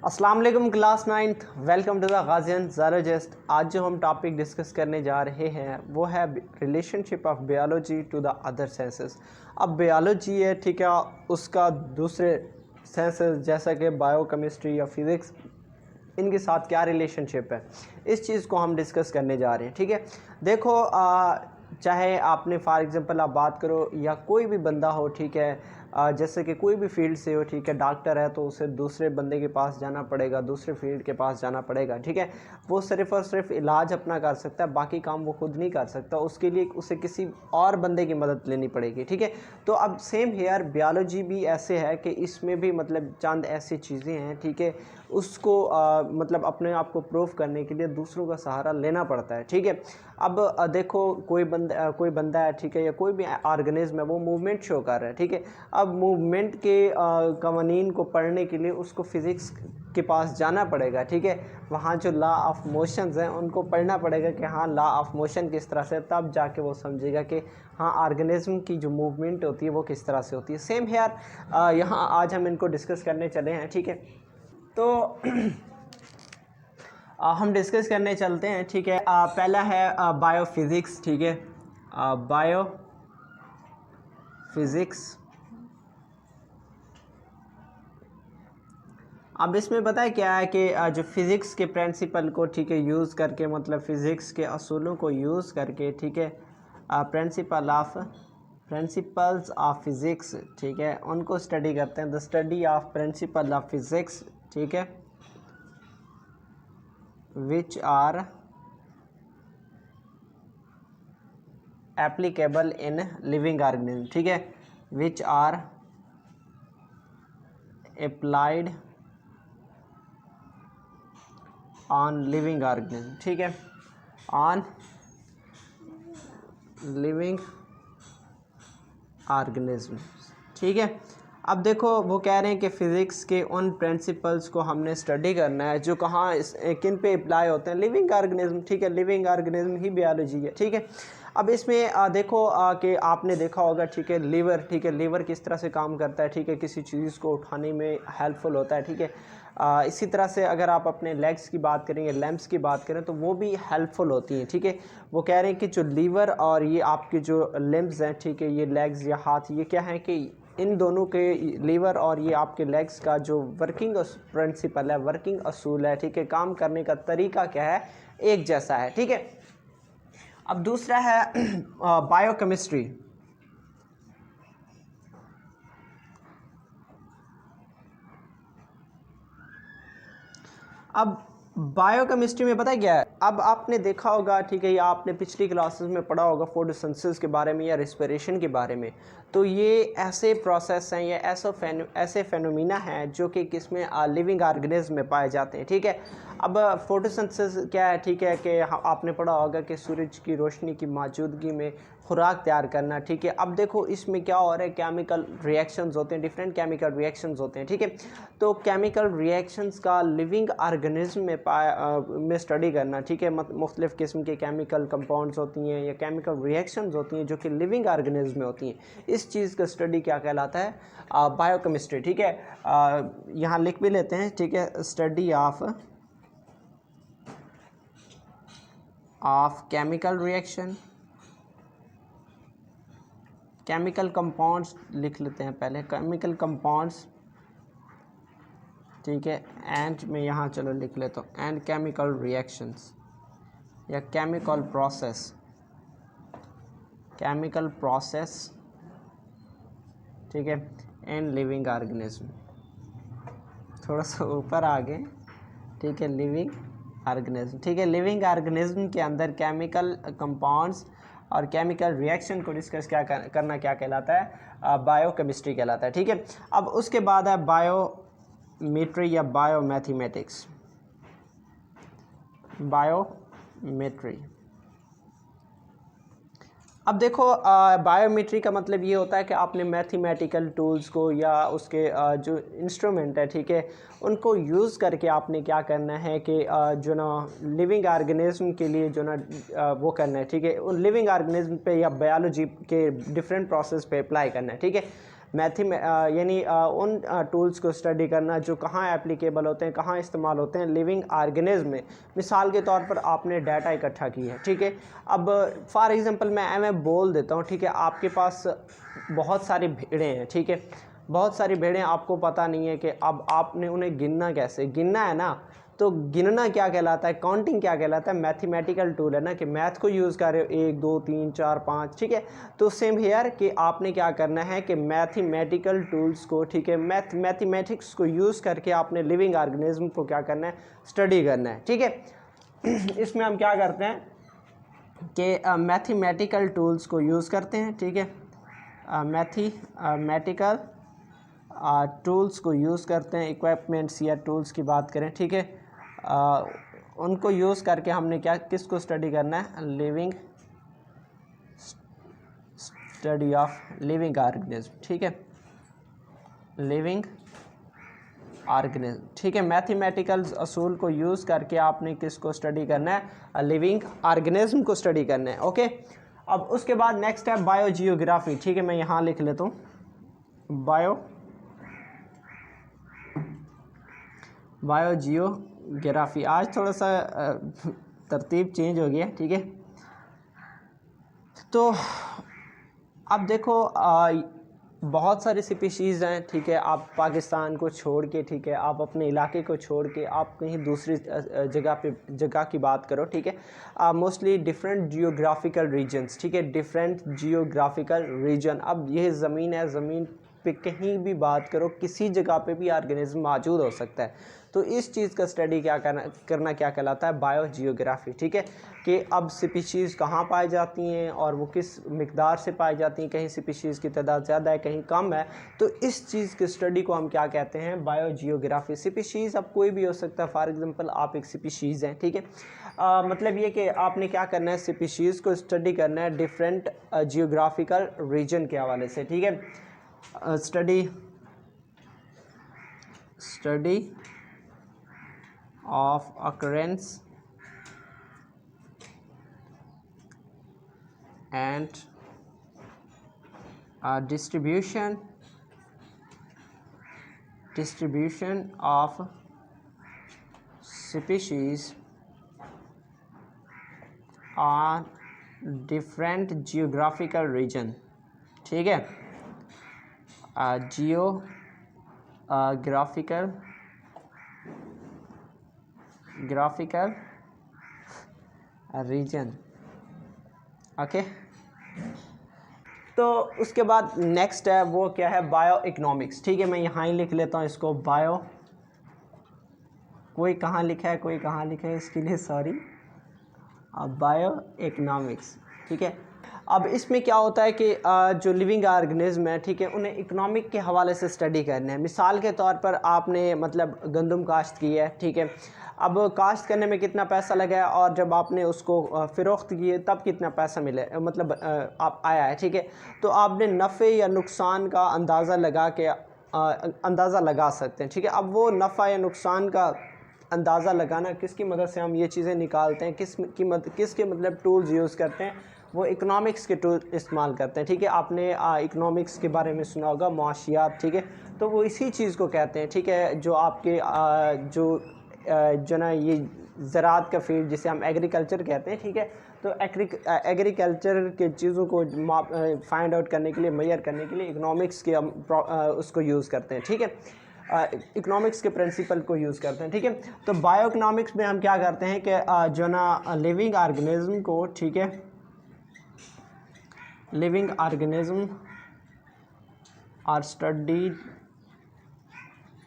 अस्सलाम वालेकुम class 9th, welcome to the गाजियन ज़ारोजेस्ट। आज जो हम टॉपिक डिस्कस करने जा रहे हैं वो है relationship of biology to the other senses. अब बायोलॉजी है, ठीक है, उसका दूसरे सेंसेस जैसा कि बायोकेमिस्ट्री या फिज़िक्स, इनके साथ क्या रिलेशनशिप है, इस चीज़ को हम डिस्कस करने जा रहे हैं। ठीक है, देखो चाहे आपने फॉर एग्ज़ाम्पल आप बात करो या कोई भी बंदा हो, ठीक है, जैसे कि कोई भी फील्ड से हो, ठीक है, डॉक्टर है तो उसे दूसरे बंदे के पास जाना पड़ेगा, दूसरे फील्ड के पास जाना पड़ेगा। ठीक है, वो सिर्फ़ और सिर्फ इलाज अपना कर सकता है, बाकी काम वो खुद नहीं कर सकता, उसके लिए उसे किसी और बंदे की मदद लेनी पड़ेगी। ठीक है, तो अब सेम हेयर बायोलॉजी भी ऐसे है कि इसमें भी मतलब चंद ऐसी चीज़ें हैं, ठीक है, उसको मतलब अपने आप को प्रूव करने के लिए दूसरों का सहारा लेना पड़ता है। ठीक है, अब देखो कोई बंदा है, ठीक है, या कोई भी ऑर्गेनिज्म है, वो मूवमेंट शो कर रहा है। ठीक है, अब मूवमेंट के कवानीन को पढ़ने के लिए उसको फिज़िक्स के पास जाना पड़ेगा। ठीक है, वहाँ जो लॉ ऑफ मोशंस हैं उनको पढ़ना पड़ेगा कि हाँ लॉ ऑफ मोशन किस तरह से, तब जाके वो समझेगा कि हाँ ऑर्गेनिज्म की जो मूवमेंट होती है वो किस तरह से होती है। सेम हेयर यहाँ आज हम इनको डिस्कस करने चले हैं। ठीक है, तो हम डिस्कस करने चलते हैं। ठीक है, पहला है बायोफिज़िक्स। ठीक है, बायोफिज़िक्स। अब इसमें पता है क्या है कि जो फिज़िक्स के प्रिंसिपल को, ठीक है, यूज़ करके, मतलब फ़िज़िक्स के असूलों को यूज़ करके, ठीक है, प्रिंसिपल्स ऑफ फिज़िक्स, ठीक है, उनको स्टडी करते हैं। The study of principle of physics, ठीक है, which are applicable in living organism. ठीक है, which are applied on living organism. ठीक है, ऑन लिविंग ऑर्गेनिज्म। ठीक है, अब देखो वो कह रहे हैं कि फ़िज़िक्स के उन प्रिंसिपल्स को हमने स्टडी करना है जो कहाँ किन पे अप्लाई होते हैं, लिविंग ऑर्गेनिज्म। ठीक है, लिविंग ऑर्गेनिज्म ही बायोलॉजी है। ठीक है, अब इसमें देखो कि आपने देखा होगा, ठीक है, लीवर, ठीक है, लीवर किस तरह से काम करता है, ठीक है, किसी चीज़ को उठाने में हेल्पफुल होता है। ठीक है, इसी तरह से अगर आप अपने लेग्स की बात करें या लैम्प्स की बात करें तो वो भी हेल्पफुल होती हैं। ठीक है, वो कह रहे हैं कि जो लीवर और ये आपके जो लिम्ब्स हैं, ठीक है, ये लेग्स या हाथ, ये क्या है कि इन दोनों के, लीवर और ये आपके लेग्स का जो वर्किंग प्रिंसिपल है, वर्किंग असूल है, ठीक है, काम करने का तरीका क्या है, एक जैसा है। ठीक है, अब दूसरा है बायोकेमिस्ट्री। अब बायोकेमिस्ट्री में पता है क्या है, अब आपने देखा होगा, ठीक है, या आपने पिछली क्लासेस में पढ़ा होगा फोटोसिंथेसिस के बारे में या रेस्पिरेशन के बारे में। तो ये ऐसे प्रोसेस हैं या ऐसे फेनोमेना हैं जो कि किसमें लिविंग ऑर्गेनिज्म में पाए जाते हैं। ठीक है, अब फोटोसिंथेसिस क्या है, ठीक है, कि आपने पढ़ा होगा कि सूरज की रोशनी की मौजूदगी में खुराक तैयार करना। ठीक है, अब देखो इसमें क्या हो रहा है, केमिकल रिएक्शंस होते हैं, डिफरेंट केमिकल रिएक्शंस होते हैं। ठीक है, तो केमिकल रिएक्शंस का लिविंग ऑर्गेनिज्म में स्टडी करना। ठीक है, मुख्तलिफ़ किस्म के केमिकल कंपाउंड्स होती हैं या केमिकल रिएक्शंस होती हैं जो कि लिविंग ऑर्गेनिज्म में होती हैं, इस चीज़ का स्टडी क्या कहलाता है, बायोकेमिस्ट्री। ठीक है, यहाँ लिख भी लेते हैं। ठीक है, study of chemical reaction, chemical compounds लिख लेते हैं पहले, केमिकल कंपाउंड्स। ठीक है, एंड में यहाँ चलो लिख लेता हूँ, एंड केमिकल रिएक्शंस या केमिकल प्रोसेस, ठीक है, इन लिविंग ऑर्गेनिज्म। थोड़ा सा ऊपर आ गए। ठीक है, लिविंग ऑर्गेनिज्म। ठीक है, लिविंग ऑर्गेनिज्म के अंदर केमिकल कंपाउंड्स और केमिकल रिएक्शन को डिस्कस करना क्या कहलाता है, बायोकेमिस्ट्री कहलाता है। ठीक है, अब उसके बाद है बायोमेट्री या बायोमैथमेटिक्स। बायोमेट्री, अब देखो बायोमेट्री का मतलब ये होता है कि आपने मैथमेटिकल टूल्स को या उसके जो इंस्ट्रूमेंट है, ठीक है, उनको यूज़ करके आपने क्या करना है कि जो ना लिविंग ऑर्गेनिज्म के लिए जो ना वो करना है। ठीक है, उन लिविंग ऑर्गेनिज्म पे या बायोलॉजी के डिफरेंट प्रोसेस पे अप्लाई करना है। ठीक है, यानी उन टूल्स को स्टडी करना जो कहाँ एप्लीकेबल होते हैं, कहाँ इस्तेमाल होते हैं लिविंग ऑर्गेनिज्म में। मिसाल के तौर पर आपने डाटा इकट्ठा की है, ठीक है। अब फॉर एग्जांपल मैं बोल देता हूँ, ठीक है, आपके पास बहुत सारी भेड़ें हैं, ठीक है, बहुत सारी भेड़ें, आपको पता नहीं है कि अब आपने उन्हें गिनना कैसे, गिनना है ना, तो गिनना क्या कहलाता है, काउंटिंग क्या कहलाता है, मैथमेटिकल टूल है ना, कि मैथ को यूज़ कर रहे हो 1 2 3 4 5, ठीक है। तो सेम हियर कि आपने क्या करना है कि मैथमेटिकल टूल्स को, ठीक है, मैथमेटिक्स को यूज़ करके आपने लिविंग ऑर्गेनिज्म को क्या करना है, स्टडी करना है, ठीक है। इसमें हम क्या करते हैं कि मैथमेटिकल टूल्स को यूज़ करते हैं, ठीक है, मैथमेटिकल टूल्स को यूज़ करते हैं, इक्विपमेंट्स या टूल्स की बात करें, ठीक है, उनको यूज़ करके हमने क्या, किसको स्टडी करना है, living study of living organism, ठीक है, लिविंग ऑर्गेनिज्म, ठीक है। मैथमेटिकल असूल को यूज़ करके आपने किसको स्टडी करना है, लिविंग ऑर्गेनिज्म को स्टडी करना है, ओके। अब उसके बाद नेक्स्ट है बायोजियोग्राफी, ठीक है, मैं यहाँ लिख लेता हूँ बायोजियोग्राफी। आज थोड़ा सा तरतीब चेंज हो गया, ठीक है। तो अब देखो बहुत सारी स्पीशीज़ हैं, ठीक है, आप पाकिस्तान को छोड़ के, ठीक है, आप अपने इलाके को छोड़ के आप कहीं दूसरी जगह की बात करो, ठीक है, मोस्टली डिफरेंट जियोग्राफिकल रीजन्स, ठीक है, डिफरेंट जियोग्राफिकल रीजन। अब यह ज़मीन है, ज़मीन पे कहीं भी बात करो, किसी जगह पे भी ऑर्गेनिज्म मौजूद हो सकता है। तो इस चीज़ का स्टडी क्या करना क्या कहलाता है, बायोजियोग्राफी, ठीक है, कि अब स्पीशीज़ कहाँ पाई जाती हैं और वो किस मिकदार से पाई जाती हैं, कहीं स्पीशीज़ की तादाद ज़्यादा है, कहीं कम है, तो इस चीज़ के स्टडी को हम क्या कहते हैं, बायोजियोग्राफी। स्पीशीज़ अब कोई भी हो सकता है, फॉर एग्जांपल आप एक स्पीशीज़ हैं, ठीक है, मतलब ये कि आपने क्या करना है, स्पीशीज़ को स्टडी करना है डिफरेंट जियोग्राफिकल रीजन के हवाले से, ठीक है। Study of occurrence and distribution of species on different geographical region, ठीक है, ग्राफिकल रीजन, ओके। तो उसके बाद नेक्स्ट है वो क्या है, बायो इकोनॉमिक्स, ठीक है, मैं यहाँ ही लिख लेता हूँ इसको, कोई कहाँ लिखा है इसके लिए सॉरी, बायो इकोनॉमिक्स, ठीक है। अब इसमें क्या होता है कि जो लिविंग ऑर्गेनिज्म है, ठीक है, उन्हें इकोनॉमिक के हवाले से स्टडी करना है। मिसाल के तौर पर आपने मतलब गंदम काश्त की है, ठीक है, अब काश्त करने में कितना पैसा लगा है और जब आपने उसको फ़रोख्त किए तब कितना पैसा मिले, मतलब आप आया है, ठीक है। तो आपने नफ़े या नुकसान का अंदाज़ा लगा सकते हैं, ठीक है। अब वो नफ़ा या नुकसान का अंदाज़ा लगाना किसकी मदद से हम ये चीज़ें निकालते हैं, किसके मतलब टूल्स यूज़ करते हैं, वो इकोनॉमिक्स के टूल इस्तेमाल करते हैं, ठीक है। आपने इकोनॉमिक्स के बारे में सुना होगा, मुआशियात, ठीक है, तो वो इसी चीज़ को कहते हैं, ठीक है, जो आपके जो ना ये ज़राअत का फील्ड जिसे हम एग्रीकल्चर कहते हैं, ठीक है। तो एग्रीकल्चर के चीज़ों को फाइंड आउट करने के लिए, मेजर करने के लिए इकोनॉमिक्स के हम उसको यूज़ करते हैं, ठीक है, इकोनॉमिक्स के प्रिंसिपल को यूज़ करते हैं, ठीक है। तो बायो इकोनॉमिक्स में हम क्या करते हैं कि जो ना लिविंग ऑर्गेनिज्म को, ठीक है, लिविंग ऑर्गेनिज्म और studied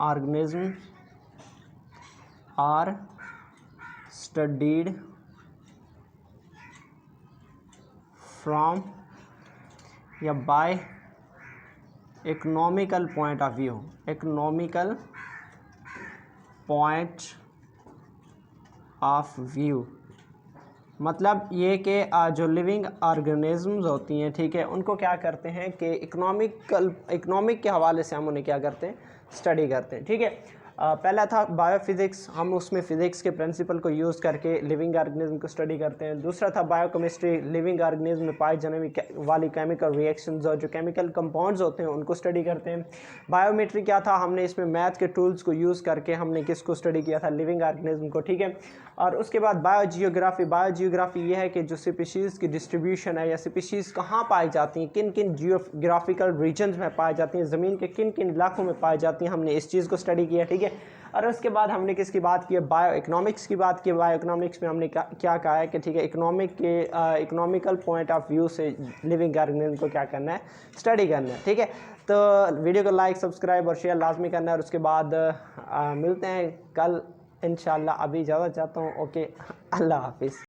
organism are studied from या by economical point of view, economical point of view, मतलब ये कि जो लिविंग ऑर्गेनिजम्स होती हैं, ठीक है, उनको क्या करते हैं कि इकोनॉमिक के हवाले से हम उन्हें क्या करते हैं, स्टडी करते हैं, ठीक है। पहला था बायोफिज़िक्स, हम उसमें फ़िज़िक्स के प्रिंसिपल को यूज़ करके लिविंग ऑर्गेनिज्म को स्टडी करते हैं। दूसरा था बायोकेमिस्ट्री, लिविंग ऑर्गेनिज्म में पाए जाने वाली केमिकल रिएक्शंस और जो केमिकल कंपाउंड्स होते हैं उनको स्टडी करते हैं। बायोमेट्री क्या था, हमने इसमें मैथ के टूल्स को यूज़ करके हमने किसको स्टडी किया था, लिविंग ऑर्गेनिज्म को, ठीक है। और उसके बाद बायोजियोग्राफी ये है कि जो स्पीशीज़ की डिस्ट्रीब्यूशन है या स्पीशीज़ कहाँ पाई जाती हैं, किन किन जियोग्राफिकल रीजन्स में पाई जाती हैं, ज़मीन के किन किन इलाकों में पाई जाती हैं, हमने इस चीज़ को स्टडी किया, ठीक है। और उसके बाद हमने किसकी बात की है, बायो इकोनॉमिक्स की बात की। बायो इकोनॉमिक्स में हमने क्या कहा है कि ठीक है, इकोनॉमिकल पॉइंट ऑफ व्यू से लिविंग ऑर्गेनिज्म को क्या करना है, स्टडी करना है, ठीक है। तो वीडियो को लाइक, सब्सक्राइब और शेयर लाजमी करना है। और उसके बाद मिलते हैं कल इंशाल्लाह। अभी इजाज़त चाहता हूँ, ओके, अल्लाह हाफिज़।